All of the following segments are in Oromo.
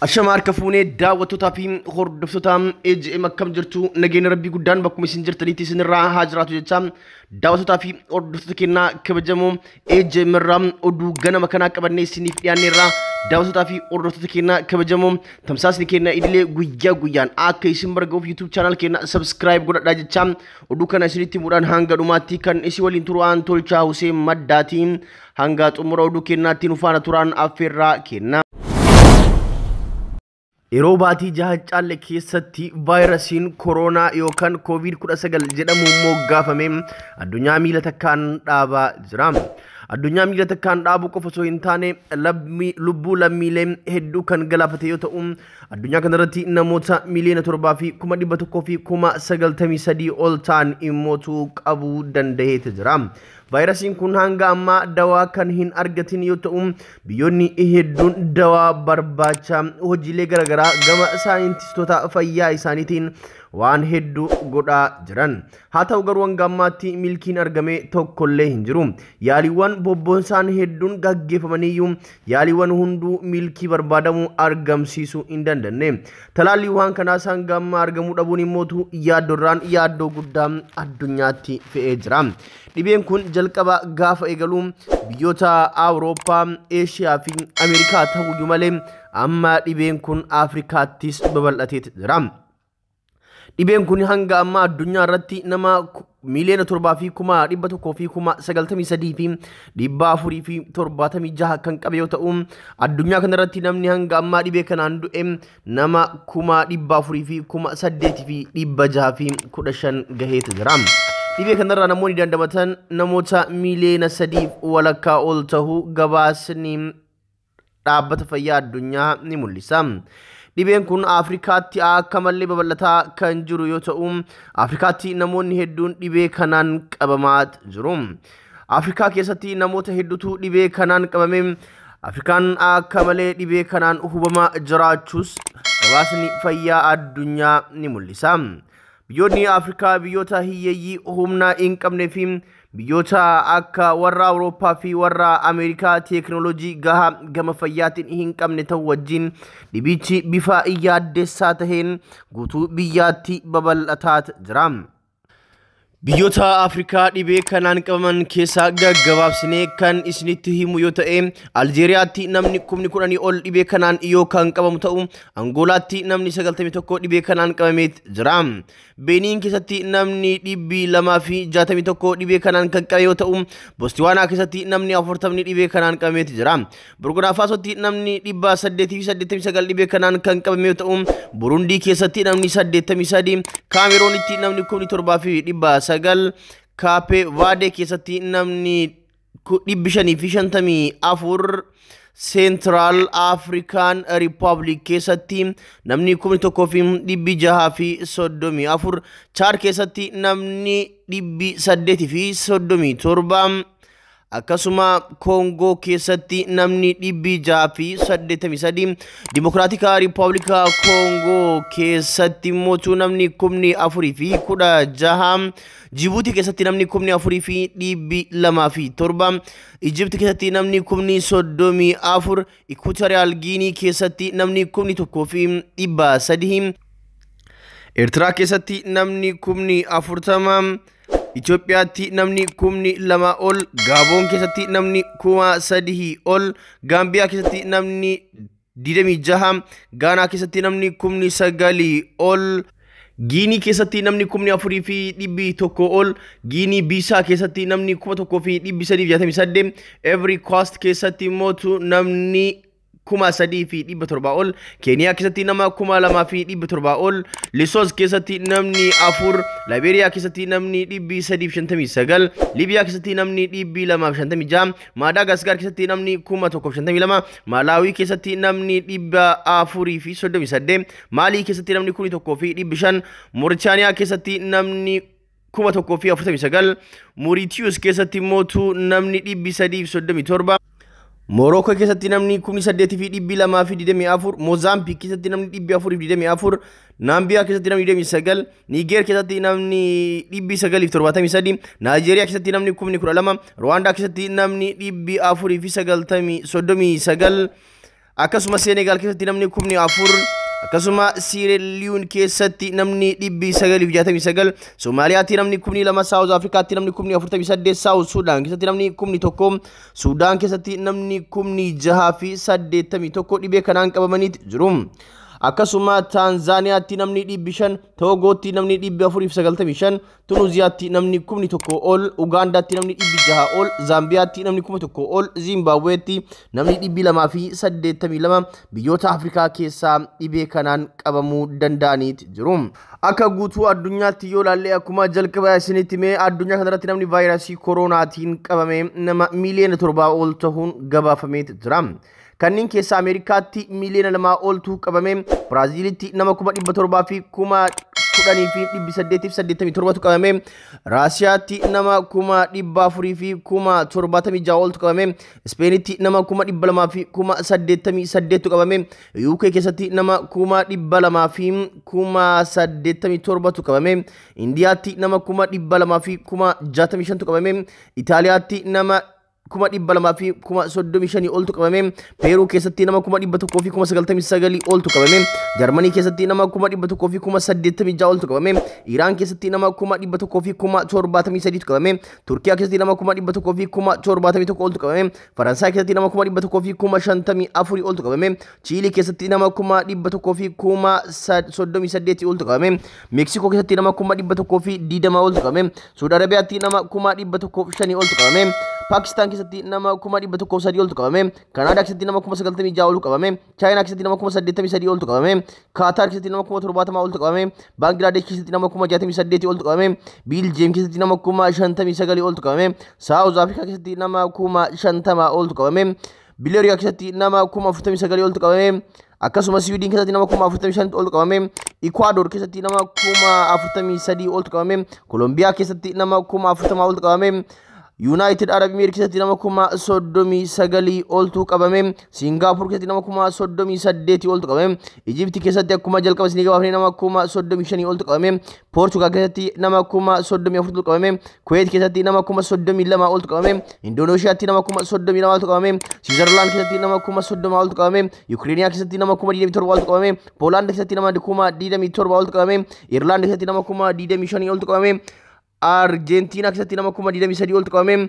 Ashamaar kafuunee daawwattootaa fi hordoftoota EJM akkam jirtu nageenya rabbii guddaan bakkuma isin jirtanitti isinirraa haa jiraatu jecha daawwattootaa fi hordoftoota keenyaa kabajamoo EJM irraa oduu ganama kanaa qabannee isiniif dhiyaanneerra daawwattootaa fi hordoftoota keenyaa kabajamoo tamsaasni keenya idilee guyyaa guyyaan akka isin bargaa'uuf YouTube channel keenya subscribe godhadhaa jecha oduu kana isinitti himuudhaan hanga dhumaatti kan isin waliin turaan Tolchaa Huseen Maddaatiin hanga xumura oduu keenyaatti nu faana turaan affeerraa kenna. Yeroo baatii jaha caalle keessatti vaayirasiin koronaa yookaan COVID-19 jedhamu moggaafame addunyaa miila takkaan dhaabaa jira. Addunyaa miila takkaan dhaabuu qofa osoo hin taane lubbuu lammiilee hedduu kan galaafate yoo ta'u addunyaa kanarratti namoota miliyoona 7,193 ol ta'an immootu qabuu danda'eeti jira. Vaayirasiin kun hanga ammaa dawaa kan hin argatin yoo ta'u biyyoonni hedduun dawaa barbaacha hojiilee garaagaraa gama saayintistoota fayyaa isaaniitiin waan hedduu godhaa jiran. Haa ta'u garuu hanga ammaatti milkiin argame tokkollee hin jiru. Yaaliiwwan bobboonsaan hedduun gaggeeffamaniyyuu yaaliiwwan hunduu milkii barbaadamu argamsiisuu hin dandeenye. Talaalliiwwan kanaas hanga ammaa argamuu dhabuun immootu yaaddoo guddaa addunyaatti fe'ee jira. Dhibeen kun jalqaba gaafa eegalu biyyoota Awurooppaa, Eeshiyaa fi Ameerikaa ta'uu malee amma dhibeen kun Afrikaattis babal'atee jira. Dhibeen kun hanga amma addunyaa irratti nama miliyoona 7,193,476 kan qabe yoo ta'u addunyaa kanarratti namni hanga ammaa dhibee kanaan du'e nama 408,615 gaheetu jira. Dhibee kanarraa namoonni dandamatan namoota miliyoona 3 walakkaa ol ta'uu gabaasni dhaabbata fayyaa addunyaa ni mul'isa. Dhibeen kun Afrikaatti akka malee babal'ataa kan jiru yoo ta'u Afrikaatti namoonni hedduun dhibee kanaan qabamaa jiru. Afrikaa keessatti namoota hedduutu dhibee kanaan qabame. Afrikaan akka malee dhibee kanaan hubamaa jiraachuus gabaasni fayyaa addunyaa ni mul'isa. Biyyoonni Afrikaa biyyoota hiyyeeyyii humna hin qabnee fi biyyoota akka warra Awurooppaa fi warra Ameerikaa teekinooloojii gahaa gama fayyaatiin hin qabne ta'uu wajjin dhibichi bifa yaaddessaa taheen guutuu biyyaatti babal'ataa jira. Biyyoota Afrikaa dhibee kanaan qabaman keessaa gaggabaabsinee kan isinitti himu yoo ta'e Aljeeriyaatti namni 10,000 ol dhibee kanaan yoo kan qabamu ta'u Angoolaatti namni 91 dhibee kanaan qabamee jira. Beeniin keessatti namni 261 dhibee kanaan kan qabe yoo ta'u Bostiwaanaa keessatti namni 40 dhibee kanaan qabamee jira. Burkina Fasootti namni 889 dhibee kanaan kan qabame yoo ta'u Burundii keessatti namni 83, Kaameroonitti namni 17,700, Kaape Vaadee keessatti namni 554, Central African Republic keessatti namni 1,634, Chad keessatti namni 837, akkasuma Kongo keessatti namni 683, Dimokiraatika Riippaabilika Kongo keessatti immoo namni 4,016, Jibuutii keessatti namni 4,207, Ijipti keessatti namni 34, Ikwaatooriyaal Giinii keessatti namni 1,300, Eertiraa keessatti namni 40,000, Itoophiyaatti namni 2,000 ol, Gaaboon keessatti namni 3,000 ol, Gaambiyaa keessatti namni 26, Gaanaa keessatti namni 9,000 ol, Giinii keessatti namni 4,100 ol, Giinii Biisaa keessatti namni 1,368, Ivory Coast keessatti immoo namni 3,700 ol, Keeniyaa keessatti nama 2,700 ol, Lesotho keessatti namni 4, Liberiyaa keessatti namni 359, Libiyaa keessatti namni 256, Madaagaskar keessatti namni 1,052, Malaawii keessatti namni 438, Maalii keessatti namni 1,500, Mooritaaniyaa keessatti namni 1,049, Mauritius keessatti immoo namni 337, Morocco keessatti namni 8,224, Mozambique keessatti namni 424, Namibia keessatti namni 29, Niger keessatti namni 973, Nigeria keessatti namni 12,000, Rwanda keessatti namni 439, akkasuma Senegaal keessatti namni 14 akkasuma Sierra keessatti namni 969 Somaaliyaatti namni 12 South Africaatti namni 48 South Sudan keessatti namni 11 Sudan keessatti namni 681 dhibee kanaan qabamanii jiru. akkasuma Tanzaaniyaatti namni 500 Togootti namni 495 Tunuuziyaatti namni 11 ol Ugaandaatti namni 600 ol Zaambiyaatti namni 1000 ol Zimbabweetti namni 282 biyyoota Afrikaa keessaa dhibee kanaan qabamuu danda'aniiti jiru. akka guutuu addunyaatti yoo ilaalle akkuma jalqaba isinitti himee addunyaa kanarratti namni vaayirasii koronaatiin qabame nama miliyoona 7 ol ta'uun gabaafamee jira. kanneen keessa Ameerikaatti miliyoona 2 oltu qabame, Biraaziliitti nama 700 fi 10,887 qabame, Raasiyaatti nama 400 fi 76 oltu qabame, Ispeenitti nama 200 fi 88 qabame, UK keessatti nama 200 fi 87 qabame, Indiyaatti nama 200 fi 65 qabame, Itaaliyaatti nama 200 fi 35 oltu qabame, Peru keessatti nama 100 fi 99 oltu qabame, Jarmanii keessatti nama 100 fi 86 oltu qabame, Iraan keessatti nama 100 fi 73 qabame, Turkiyaa keessatti nama 100 fi 71 oltu qabame, Faransaay keessatti nama 100 fi 54 oltu qabame, Chiilii keessatti nama 100 fi 38 oltu qabame, Meeksikoo keessatti nama 100 fi 20 oltu qabame, Saudi Arabiyaatti nama 105 oltu qabame, Pakistan keessatti nama 103 oltu qabame, Kanaadaa keessatti nama 96 oltu qabame, Chaayinaa keessatti nama 83 oltu qabame, Qatar keessatti nama 70 oltu qabame, Bangladesh keessatti nama 68 oltu qabame, Belgium keessatti nama 59 oltu qabame, South Africa keessatti nama 50 oltu qabame, Belarus keessatti nama 49 oltu qabame, akkasumas Sweden keessatti nama 45 oltu qabame, Ecuador keessatti nama 43 oltu qabame, Colombia keessatti nama 40 oltu qabame, United Arab Emirates keessatti nama 39 oltu qabame, Singapore keessatti nama 38 oltu qabame, Egypt keessatti akkuma jalqaba isinii gabaafne nama 35 oltu qabame, Portugal keessatti nama 34 oltu qabame, Kuwait keessatti nama 32 oltu qabame, Indoneesiyaatti nama 32 oltu qabame, Switzerland keessatti nama 30 oltu qabame, Ukraine keessatti nama 27 oltu qabame, Poland keessatti nama 27 oltu qabame, Ireland keessatti nama 25 oltu qabame, Argentina keessatti nama 23 oltu qabame,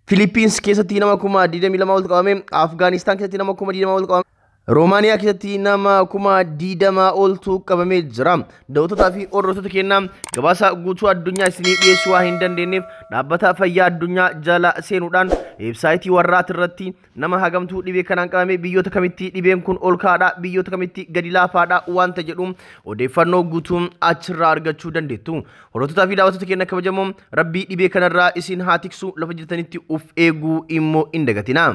Philippines keessatti nama 22 oltu qabame, Afghanistan keessatti nama 20 oltu qabame, Romania keessatti nama 20 oltu qabamee jira. Daawwattoota fi hordoftoota keenya gabaasa guutuu addunyaa isinii dhiyeessuu waan hin dandeenyeef dhaabbata fayyaa addunyaa jala seenuudhaan weebsaayitii warraati irratti nama hagamtuu dhibee kanaan qabame, biyyoota kamitti dhibeen kun ol ka'aadha, biyyoota kamitti gadi laafaadha wanta jedhu odeeffannoo guutuu achirraa argachuu dandeettu. Hordoftoota fi daawwattoota keenya kabajamoo Rabbii dhibee kanarraa isin haa tiksu, lafa jirtanitti uf eeguu immoo hin dagatina.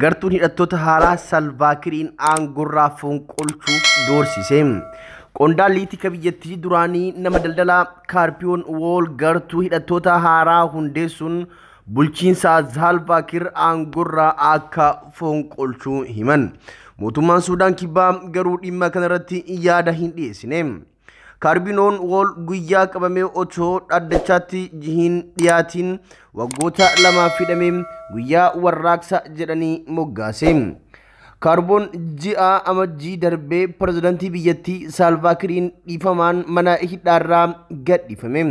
Gartuun hidhattoota haaraa Salvaakiriin aangorraa fonqolchuuf doorsise. Qondaalli tika biyyattii duraanii nama daldalaa Kaarpiyoon Wool gartuu hidhattoota haaraa hundeessuun bulchiinsa Salvaakir aangorraa akka fonqolchuu himan. Mootummaan Suudaan kibbaa garuu dhimma kanarratti yaada hin dhiyeessine. Kaarpiyoon Wool guyyaa qabamee otoo dhaddachaatti hin dhiyaatiin waggoota 2 fidhamee guyyaa warraaqsa jedhanii moggaase. Kaarpiyoon ji'a amajjii darbee pirezidaantii biyyattii Salvaakiriin dhiifamaan mana hidhaarraa gadhiifame.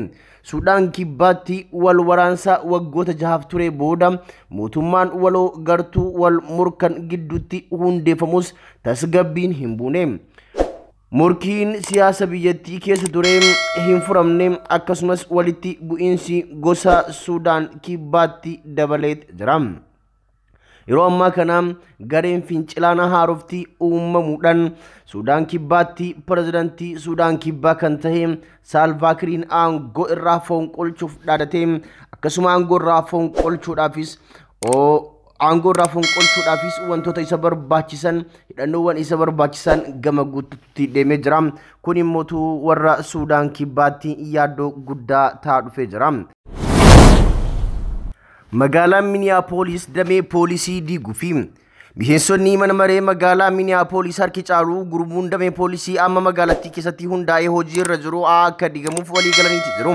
Suudaan kibbaatti wal waraansa waggoota 6 ture booda mootummaan waloo gartuu wal morkan gidduutti hundeeffamus tasgabbiin hin buune. Morkiin siyaasa biyyattii keessa ture hin furamne, akkasumas walitti bu'iinsi gosa Suudaan kibbaatti dabalee jira. Yeroo ammaa kana gareen fincilaana haaroftii uumamuudhaan Suudaan kibbaatti pirezidaantii Suudaan kibbaa kan ta'e Salvaakiriin aangoo irraa fonqolchuuf dhaadate, akkasuma aangoo irraa fonqolchuudhaafis wantoota isa barbaachisan hidhannoowwan isa barbaachisan gama guutuutti deemee jira. Kun immoo warra Suudaan kibbaatti yaaddoo guddaa ta'aa dhufee jira. Magaalaa Minneapolis damee poolisii diiguu fi miseensonni mana maree magaalaa Minneapolis harki caalu gurmuun damee poolisii amma magaalattii keessatti hundaa'ee hojii irra jiru akka diigamuuf walii galaniiti jiru.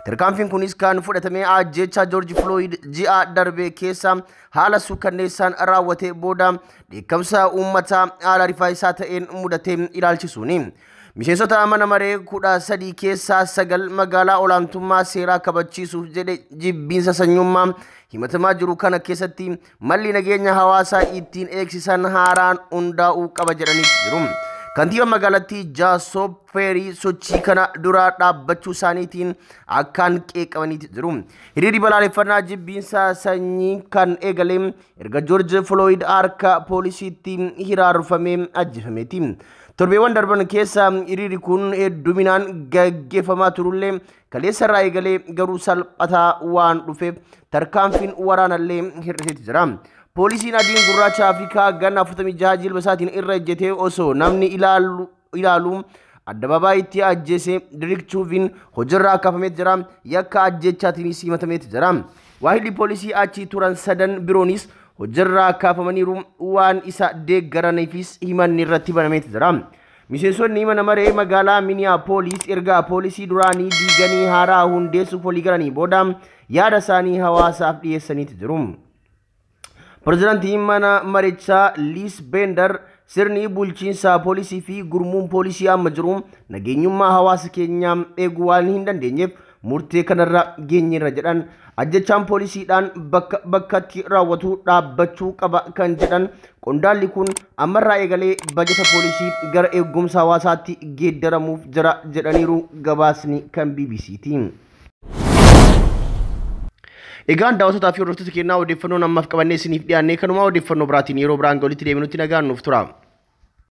Tarkaanfiin kunis kan fudhatame ajjeechaa George Floyd ji'a darbe keessa haala suukanneessaan raawwatee booda dheekkamsa uummataa haala rifaasaa ta'een mudatee ilaalchisuuni. Miseensota mana maree 13 keessaa 9 magaalaa olaantummaa seeraa kabachiisuuf jedhe jibbiinsa sanyummaa himatamaa jiru kana keessatti malli nageenya hawaasaa ittiin eegsisan haaraan hundaa'uu qaba jedhanii jiru. Kantiibaa magaalattii Jaasoob Feerii sochii kana dura dhaabbachuu isaaniitiin akkaan qeeqamanii jiru. Hiriirri balaaleffannaa jibbiinsa sanyii kan eegale erga George Floyd harka poolisiitti hiraarfamee ajjeefameeti. Torbeewwan darban keessa hiriirri kun hedduminaan gaggeeffamaa turullee kaleessa irraa eegalee garuu salphataa waan dhufeef tarkaanfiin waraanallee hir'isee jira. Poolisiin adiin gurraacha Afrikaa ganna 46 jilba isaatiin irra ejjetee osoo namni ilaalu addababaayitti ajjeese Derek Chauvin hojiirraa kaafamee jira. Yakka ajjechaatiinis himatamee jira. Waahilli poolisii achi turan 3 biroonis hojiirraa kaafamaniiru waan isa deeggaraniifis himanni irratti banamee jira. Miseensonni mana maree magaalaa Minneapolis erga poolisii duraanii diiganii haaraa hundeessuuf walii galanii booda yaada isaanii hawaasaaf dhiyeessanii jiru. Pireezidaantiin mana marichaa Liis Bender sirni bulchiinsa poolisii fi gurmuun poolisii amma jiru nageenyummaa hawaasa keenyaa eeguu waan hin dandeenyeef murtee kanarra geenyeerra jedhan. Ajjechaan poolisiidhaan bakkatti raawwatu dhaabbachuu qaba kan jedhan qondaalli kun ammarraa eegalee bajeta poolisii gara eegumsa hawaasaatti geeddaramuuf jira jedhaniiru gabaasni kan BBC'ti. Egaan daawwattoota fi hordoftoota keenyaa odeeffannoo ammaaf qabannee isiniif dhiyaannee kanuma odeeffannoo biraatiin yeroo biraan galitti deebinutti nagaan nuuf tura.